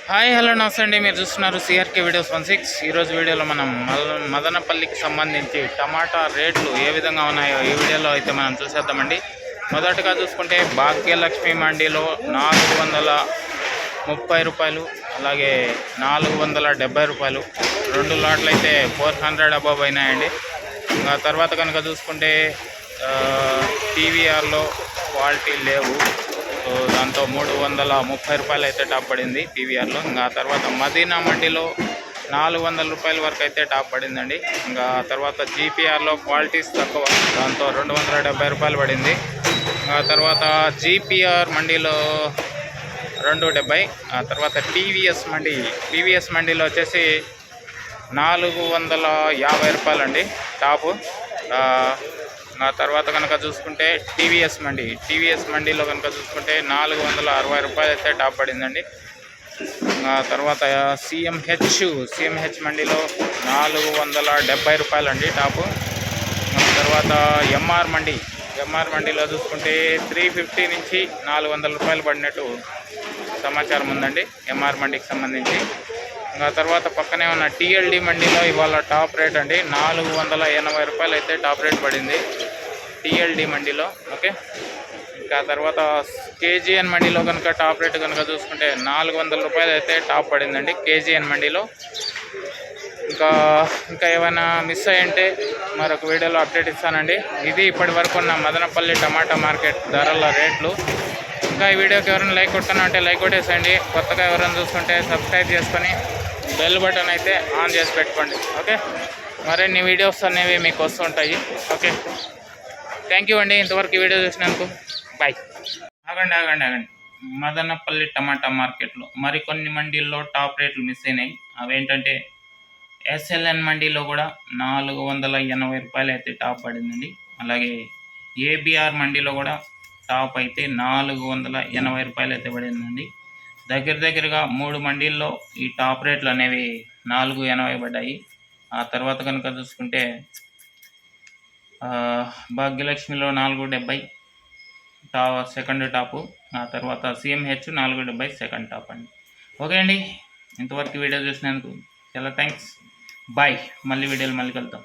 Hi hello నమస్తే అండి. మీరు చూస్తున్నారు సిఆర్కే వీడియోస్ 16. ఈరోజు వీడియోలో మనం మదనపల్లికి సంబంధించి టమాటా రేట్లు ఏ విధంగా ఉన్నాయో ఈ వీడియోలో అయితే మనం చూసేద్దామండి. మొదటగా చూసుకుంటే భాగ్యలక్ష్మి మండీలో 430 రూపాయలు, అలాగే 470 రూపాయలు, 2 లాట్లు అయితే 400 అబవ్ అయినాయండి. ఇంకా తర్వాత కనుక చూసుకుంటే టీవీఆర్లో క్వాలిటీ లేవు, సో దాంతో 330 రూపాయలు అయితే టాప్ పడింది పీవీఆర్లో. ఇంకా తర్వాత మదీనా మండీలో 400 రూపాయల వరకు అయితే టాప్ పడిందండి. ఇంకా తర్వాత జీపీఆర్లో క్వాలిటీస్ తక్కువ, దాంతో 270 రూపాయలు పడింది. ఆ తర్వాత జీపీఆర్ మండీలో 270. ఆ తర్వాత టీవీఎస్ మండీలో వచ్చేసి 450 రూపాయలు అండి టాపు. ఆ తర్వాత కనుక చూసుకుంటే టీవీఎస్ మండీలో కనుక చూసుకుంటే 460 రూపాయలు అయితే టాప్ పడిందండి. ఆ తర్వాత సిఎంహెచ్ మండీలో 470 రూపాయలు అండి టాపు. తర్వాత ఎంఆర్ మండీలో చూసుకుంటే 350 నుంచి 400 రూపాయలు పడినట్టు సమాచారం ఉందండి ఎంఆర్ మండీకి సంబంధించి. ఇంకా తర్వాత పక్కనే ఉన్న టీఎల్డి మండీలో ఇవాళ టాప్ రేట్ అండి 480 రూపాయలు అయితే టాప్ రేట్ పడింది టీఎల్డి మండీలో. ఓకే, ఇంకా తర్వాత కేజీఎన్ మండీలో కనుక టాప్ రేట్ కనుక చూసుకుంటే 400 రూపాయలు అయితే టాప్ పడిందండి కేజీఎన్ మండీలో. ఇంకా ఏమైనా మిస్ అయ్యంటే మరొక వీడియోలో అప్డేట్ ఇస్తానండి. ఇది ఇప్పటి వరకు ఉన్న మదనపల్లి టమాటా మార్కెట్ ధరల రేట్లు. ఇంకా ఈ వీడియోకి ఎవరైనా లైక్ కొట్టానంటే అంటే లైక్ కొట్టేసేయండి. కొత్తగా ఎవరైనా చూస్తుంటే సబ్స్క్రైబ్ చేసుకొని బెల్ బటన్ అయితే ఆన్ చేసి పెట్టుకోండి. ఓకే, మరిన్ని వీడియోస్ అనేవి మీకు వస్తుంటాయి. ఓకే, థ్యాంక్ యూ అండి ఇంతవరకు ఈ వీడియో చూసినందుకు. బాయ్. ఆగండి. మదనపల్లి టమాటా మార్కెట్లో మరికొన్ని మండీల్లో టాప్ రేట్లు మిస్ అయినాయి. అవేంటంటే ఎస్ఎల్ఎన్ మండీలో కూడా 480 రూపాయలు అయితే టాప్ పడిందండి. అలాగే ఏబిఆర్ మండీలో కూడా టాప్ అయితే 480 రూపాయలు అయితే పడిందండి. దగ్గరగా 3 మండీల్లో ఈ టాప్ రేట్లు అనేవి 480 పడ్డాయి. ఆ తర్వాత కనుక చూసుకుంటే భాగ్యలక్ష్మిలో 470 సెకండ్ టాపు. ఆ తర్వాత సిఎంహెచ్ 470 సెకండ్ టాప్ అండి. ఓకే అండి, ఇంతవరకు వీడియో చూసినందుకు చాలా థ్యాంక్స్. బాయ్. మళ్ళీ వీడియోలు కలుద్దాం.